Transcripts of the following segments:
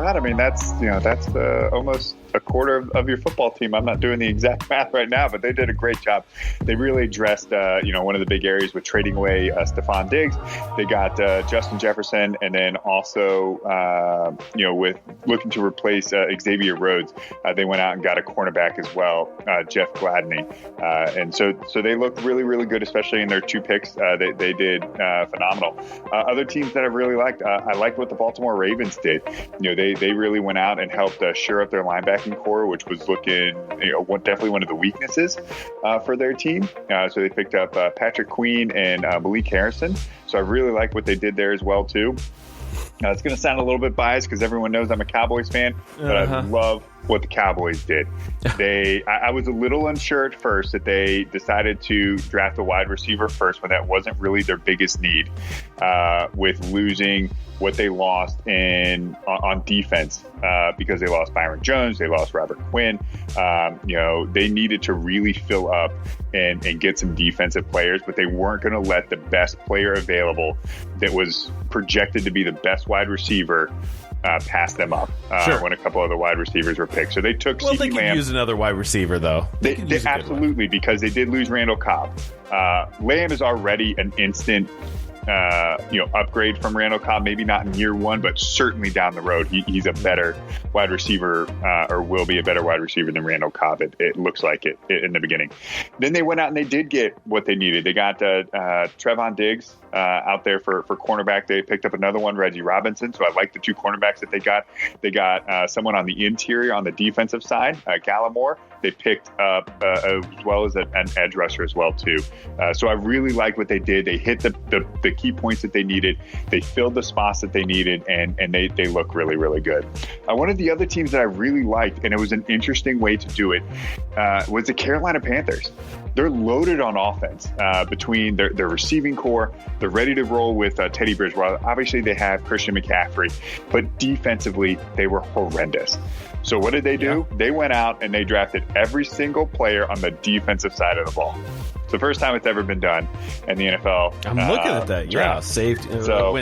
God, I mean, that's almost a quarter of your football team. I'm not doing the exact math right now, but they did a great job. They really addressed, one of the big areas with trading away Stephon Diggs. They got Justin Jefferson, and then also, with looking to replace Xavier Rhodes, they went out and got a cornerback as well, Jeff Gladney. And so they looked really, really good, especially in their 2 picks. They did phenomenal. Other teams that I really liked, I liked what the Baltimore Ravens did. They really went out and helped shore up their linebacking core, which was looking, definitely one of the weaknesses for their team. So they picked up Patrick Queen and Malik Harrison. So I really like what they did there as well, too. It's going to sound a little bit biased because everyone knows I'm a Cowboys fan, but I love what the Cowboys did. I was a little unsure at first that they decided to draft a wide receiver first when that wasn't really their biggest need, with losing what they lost on defense, because they lost Byron Jones, they lost Robert Quinn. They needed to really fill up and get some defensive players, but they weren't going to let the best player available that was projected to be the best wide receiver pass them up when a couple other wide receivers were picked. So they took CeeDee Lamb. They could use another wide receiver, though. They absolutely, because they did lose Randall Cobb. Lamb is already an instant upgrade from Randall Cobb, maybe not in year 1, but certainly down the road. He's a better wide receiver, or will be a better wide receiver than Randall Cobb. It looks like it in the beginning. Then they went out and they did get what they needed. They got Trevon Diggs out there for cornerback. They picked up another one, Reggie Robinson. So I like the 2 cornerbacks that they got. They got someone on the interior on the defensive side, Gallimore. They picked up as well as an edge rusher as well, too. So I really like what they did. They hit the key points that they needed. They filled the spots that they needed, and they look really, really good. One of the other teams that I really liked, and it was an interesting way to do it, was the Carolina Panthers. They're loaded on offense between their receiving core. They're ready to roll with Teddy Bridgewater. Obviously, they have Christian McCaffrey, but defensively, they were horrendous. So what did they do? Yeah. They went out and they drafted every single player on the defensive side of the ball. It's the first time it's ever been done in the NFL. I'm looking at that. Yeah, safety. So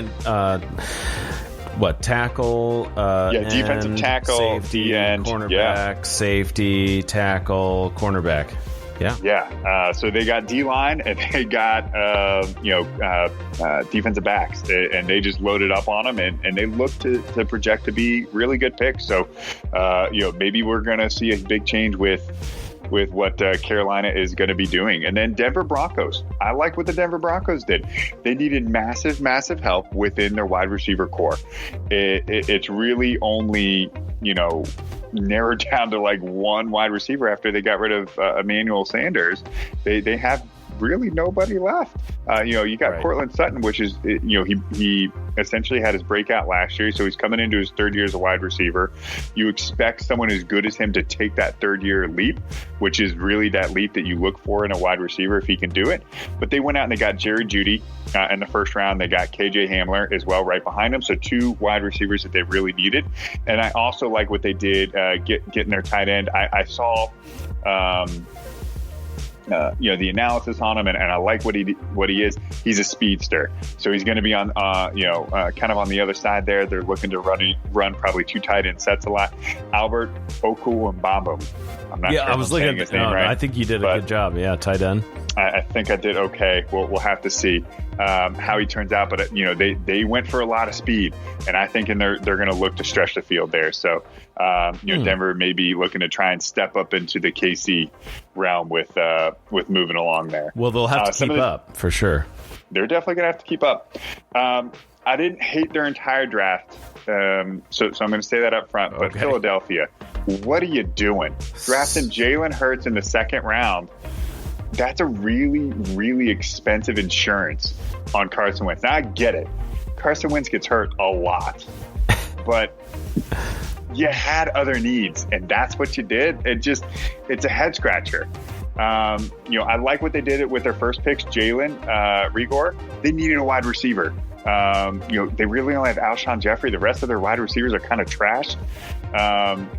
tackle? Defensive tackle, safety, cornerback, safety, tackle, cornerback. Yeah. So they got D-line and they got, defensive backs, and they just loaded up on them, and they look to project to be really good picks. So, maybe we're going to see a big change with what Carolina is going to be doing. And then Denver Broncos. I like what the Denver Broncos did. They needed massive, massive help within their wide receiver core. It's really only, narrowed down to like 1 wide receiver after they got rid of Emmanuel Sanders. They have really nobody left. You got Cortland Sutton, which is, he essentially had his breakout last year, so he's coming into his 3rd year as a wide receiver. You expect someone as good as him to take that 3rd-year leap, which is really that leap that you look for in a wide receiver if he can do it. But they went out and they got Jerry Jeudy in the first round. They got KJ Hamler as well right behind him. So 2 wide receivers that they really needed. And I also like what they did getting their tight end. I saw the analysis on him, and I like what he is. He's a speedster, so he's going to be on kind of on the other side there. They're looking to run probably 2 tight end sets a lot. Albert Okuwambambo. I'm not sure I was looking at his name right. I think you did a good job. Yeah, tight end. I think I did okay. We'll have to see how he turns out. But they went for a lot of speed, and I think they're going to look to stretch the field there. So Denver may be looking to try and step up into the KC realm with moving along there. Well, they'll have to keep up for sure. They're definitely going to have to keep up. I didn't hate their entire draft, so I'm going to say that up front. But okay. Philadelphia, what are you doing? Drafting Jalen Hurts in the 2nd round. That's a really, really expensive insurance on Carson Wentz. Now, I get it. Carson Wentz gets hurt a lot. But you had other needs, and that's what you did. It's a head scratcher. I like what they did with their first picks, Jalen Rigor. They needed a wide receiver. They really only have Alshon Jeffrey. The rest of their wide receivers are kind of trash.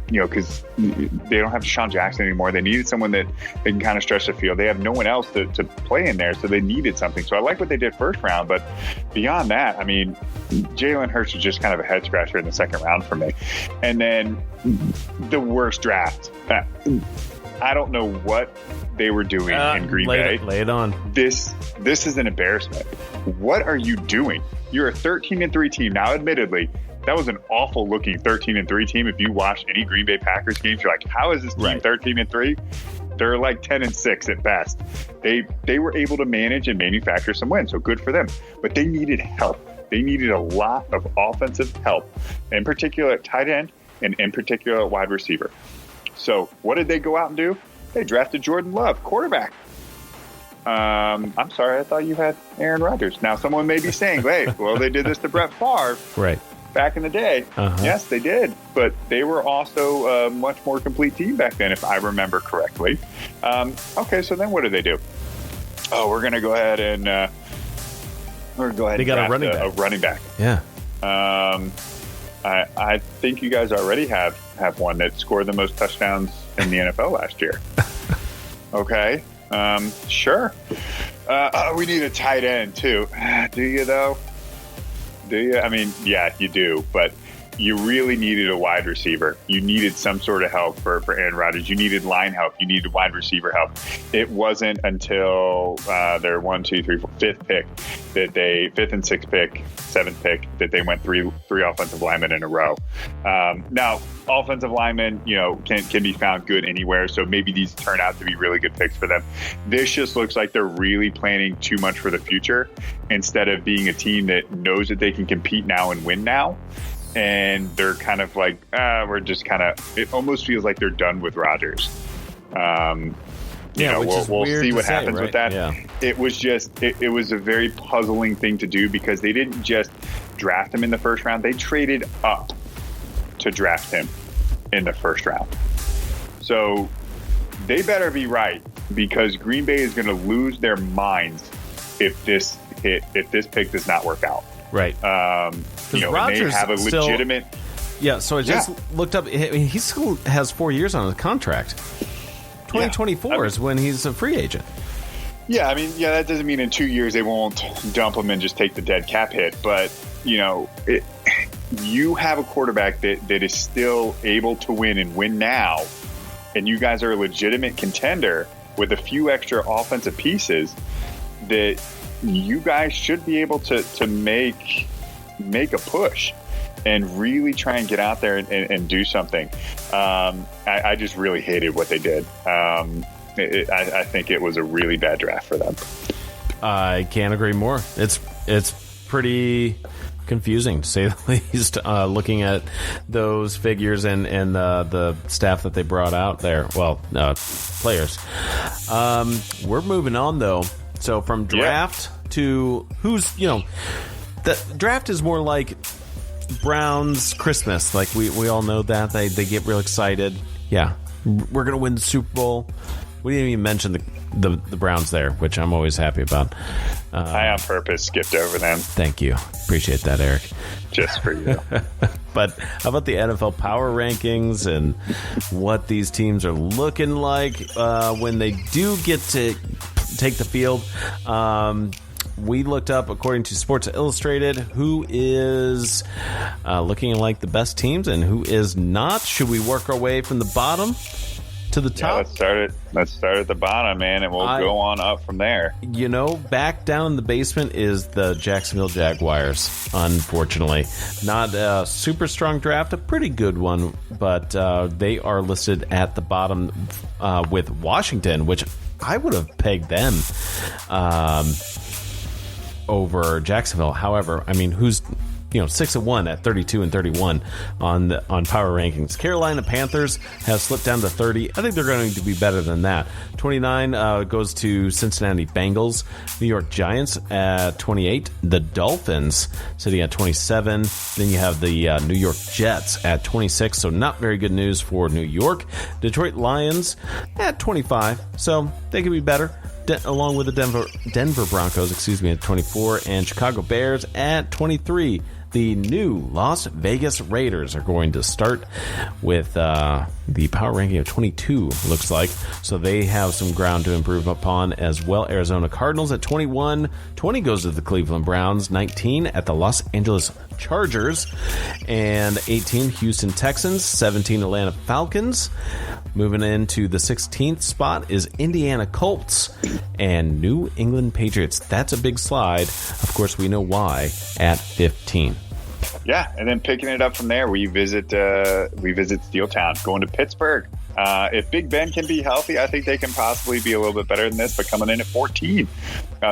Because they don't have Deshaun Jackson anymore. They needed someone that they can kind of stretch the field. They have no one else to play in there, so they needed something. So I like what they did first round, but beyond that, I mean, Jalen Hurts was just kind of a head scratcher in the second round for me. And then the worst draft. I don't know what they were doing in Green Bay. Lay it on. This is an embarrassment. What are you doing? You're a 13-3 team. Now, admittedly, that was an awful looking 13-3 team. If you watch any Green Bay Packers games, you're like, how is this team 13-3? They're like 10-6 at best. They were able to manage and manufacture some wins, so good for them. But they needed help. They needed a lot of offensive help, in particular at tight end and in particular at wide receiver. So what did they go out and do? They drafted Jordan Love, quarterback. I'm sorry, I thought you had Aaron Rodgers. Now, someone may be saying, hey, well, they did this to Brett Favre. Right. Back in the day. Yes, they did. But they were also a much more complete team back then, if I remember correctly. Okay, so then what did they do? Oh, we're going to go ahead and they got a running back. Yeah. I think you guys already have one that scored the most touchdowns in the NFL last year. Okay. Sure. We need a tight end too. Do you though? Do you? I mean, yeah, you do, but you really needed a wide receiver. You needed some sort of help for Aaron Rodgers. You needed line help. You needed wide receiver help. It wasn't until their 5th and 6th pick, 7th pick, that they went three offensive linemen in a row. Now, offensive linemen, can be found good anywhere. So maybe these turn out to be really good picks for them. This just looks like they're really planning too much for the future instead of being a team that knows that they can compete now and win now. And they're kind of like, we're just kind of, it almost feels like they're done with Rodgers. We'll see what happens with that. Yeah. It was just, it was a very puzzling thing to do because they didn't just draft him in the first round. They traded up to draft him in the first round. So they better be right because Green Bay is going to lose their minds if this pick does not work out. Right. Rodgers they have a legitimate. So I just looked up. He still has 4 years on his contract. 2024 is when he's a free agent. Yeah, I mean, that doesn't mean in 2 years they won't dump him and just take the dead cap hit. But, you have a quarterback that is still able to win and win now, and you guys are a legitimate contender with a few extra offensive pieces that you guys should be able to make a push and really try and get out there and do something. I just really hated what they did. I think it was a really bad draft for them. I can't agree more. It's pretty confusing, to say the least, looking at those figures and the staff that they brought out there. Well, players. We're moving on, though. So from draft to who's, the draft is more like Browns Christmas. Like we all know that. They get real excited. Yeah, we're going to win the Super Bowl. We didn't even mention the Browns there, which I'm always happy about. I on purpose skipped over them. Thank you. Appreciate that, Eric. Just for you. But how about the NFL power rankings and what these teams are looking like when they do get to take the field? We looked up, according to Sports Illustrated, who is looking like the best teams and who is not. Should we work our way from the bottom to the top? Let's start at the bottom, man, and we'll go on up from there. Back down in the basement is the Jacksonville Jaguars, unfortunately. Not a super strong draft, a pretty good one, but they are listed at the bottom with Washington, which I would have pegged them over Jacksonville. However, I mean, who's 6-1 at 32-31 on power rankings. Carolina Panthers have slipped down to 30. I think they're going to be better than that. 29 goes to Cincinnati Bengals. New York Giants at 28. The Dolphins sitting at 27. Then you have the New York Jets at 26. So not very good news for New York. Detroit Lions at 25. So they could be better. along with the Denver Broncos, at 24, and Chicago Bears at 23. The new Las Vegas Raiders are going to start with the power ranking of 22, looks like. So they have some ground to improve upon as well. Arizona Cardinals at 21. 20 goes to the Cleveland Browns. 19 at the Los Angeles Chargers. And 18, Houston Texans. 17, Atlanta Falcons. Moving into the 16th spot is Indiana Colts and New England Patriots. That's a big slide. Of course, we know why at 15. Yeah, and then picking it up from there, we visit Steel Town, going to Pittsburgh. If Big Ben can be healthy, I think they can possibly be a little bit better than this, but coming in at 14.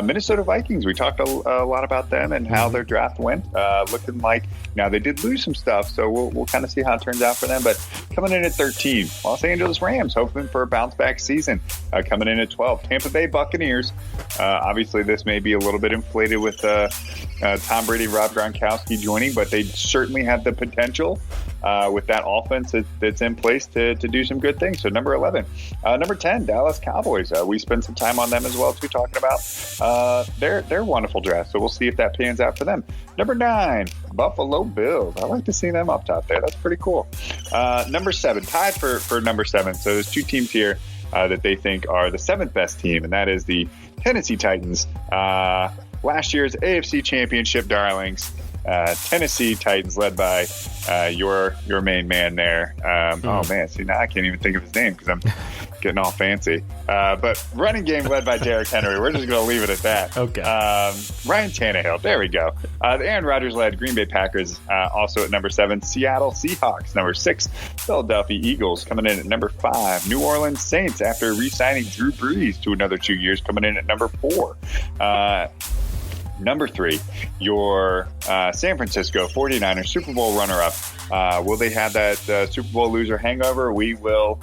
Minnesota Vikings, we talked a lot about them and how their draft went. Looking like, now they did lose some stuff, so we'll kind of see how it turns out for them, but coming in at 13. Los Angeles Rams, hoping for a bounce-back season, coming in at 12. Tampa Bay Buccaneers, obviously this may be a little bit inflated with Tom Brady, Rob Gronkowski joining, but they certainly have the potential with that offense that's in place to do some good things. So number 11. Number 10, Dallas Cowboys. We spent some time on them as well, too, talking about their wonderful draft. So we'll see if that pans out for them. Number 9, Buffalo Bills. I like to see them up top there. That's pretty cool. Number 7, tied for number 7. So there's two teams here that they think are the 7th best team, and that is the Tennessee Titans. Last year's AFC Championship darlings. Tennessee Titans, led by your main man there. Oh man, see, now I can't even think of his name because I'm getting all fancy. But running game led by Derrick Henry. We're just going to leave it at that. Okay. Ryan Tannehill. There we go. The Aaron Rodgers-led Green Bay Packers, also at number 7. Seattle Seahawks, number 6. Philadelphia Eagles coming in at number 5. New Orleans Saints, after re-signing Drew Brees to another 2 years, coming in at number 4. Number 3, your San Francisco 49ers Super Bowl runner-up. Will they have that Super Bowl loser hangover? We will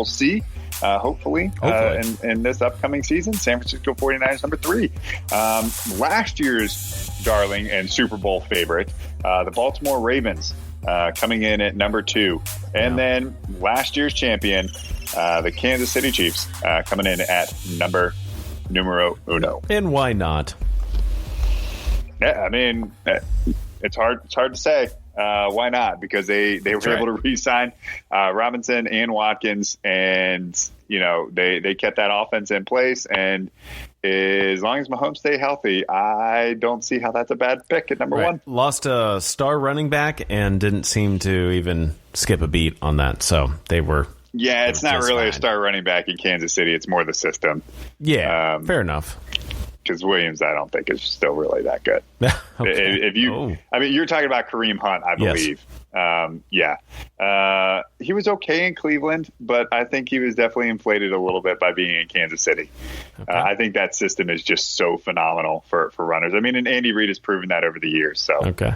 see. Hopefully. In this upcoming season. San Francisco 49ers, number 3. Last year's darling and Super Bowl favorite, the Baltimore Ravens, coming in at number 2. And then last year's champion, the Kansas City Chiefs, coming in at numero uno. And why not? Yeah, I mean, it's hard to say. Why not? Because they were able to re-sign Robinson and Watkins, and they kept that offense in place. And as long as Mahomes stay healthy, I don't see how that's a bad pick at number 1. Lost a star running back and didn't seem to even skip a beat on that. So they were. Yeah, it's not really a star running back in Kansas City. It's more the system. Yeah, fair enough. Because Williams, I don't think, is still really that good. Okay. I mean, you're talking about Kareem Hunt, I believe. Yes. He was okay in Cleveland, but I think he was definitely inflated a little bit by being in Kansas City. Okay. I think that system is just so phenomenal for runners. I mean, and Andy Reid has proven that over the years. So okay.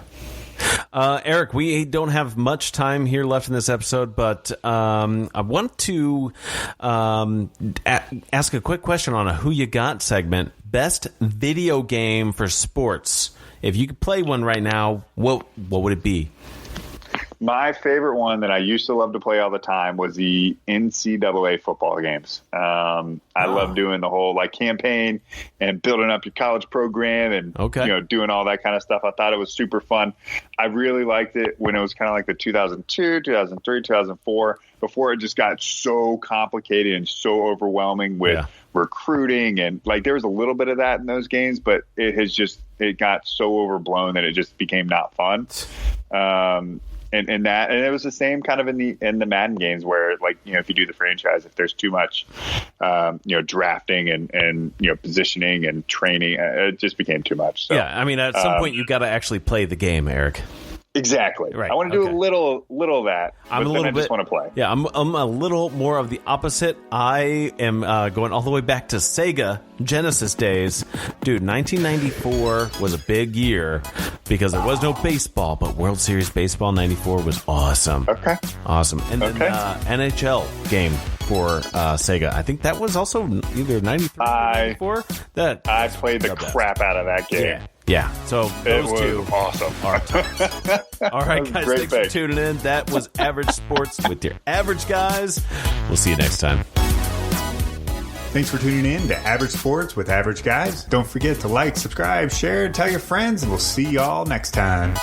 Eric, we don't have much time here left in this episode, but I want to ask a quick question on a Who You Got segment. Best video game for sports. If you could play one right now, what would it be? My favorite one that I used to love to play all the time was the NCAA football games. I love doing the whole campaign and building up your college program and doing all that kind of stuff. I thought it was super fun. I really liked it when it was kind of like the 2002, 2003, 2004, before it just got so complicated and so overwhelming with recruiting, and there was a little bit of that in those games, but it got so overblown that it just became not fun. And it was the same kind of in the Madden games where if you do the franchise, if there's too much drafting and positioning and training, it just became too much. So, I mean, at some point you got to actually play the game, Eric. Exactly. Right. I want to do a little of that. I just want to play. Yeah, I'm a little more of the opposite. I am going all the way back to Sega Genesis days. Dude, 1994 was a big year because there was no baseball, but World Series Baseball 94 was awesome. Okay. Awesome. And then NHL game for Sega. I think that was also either 93 or 94. I played the crap out of that game. Yeah, so those two awesome. All right, guys, thanks for tuning in. That was Average Sports with your average guys. We'll see you next time. Thanks for tuning in to Average Sports with Average Guys. Don't forget to like, subscribe, share, tell your friends, and we'll see y'all next time.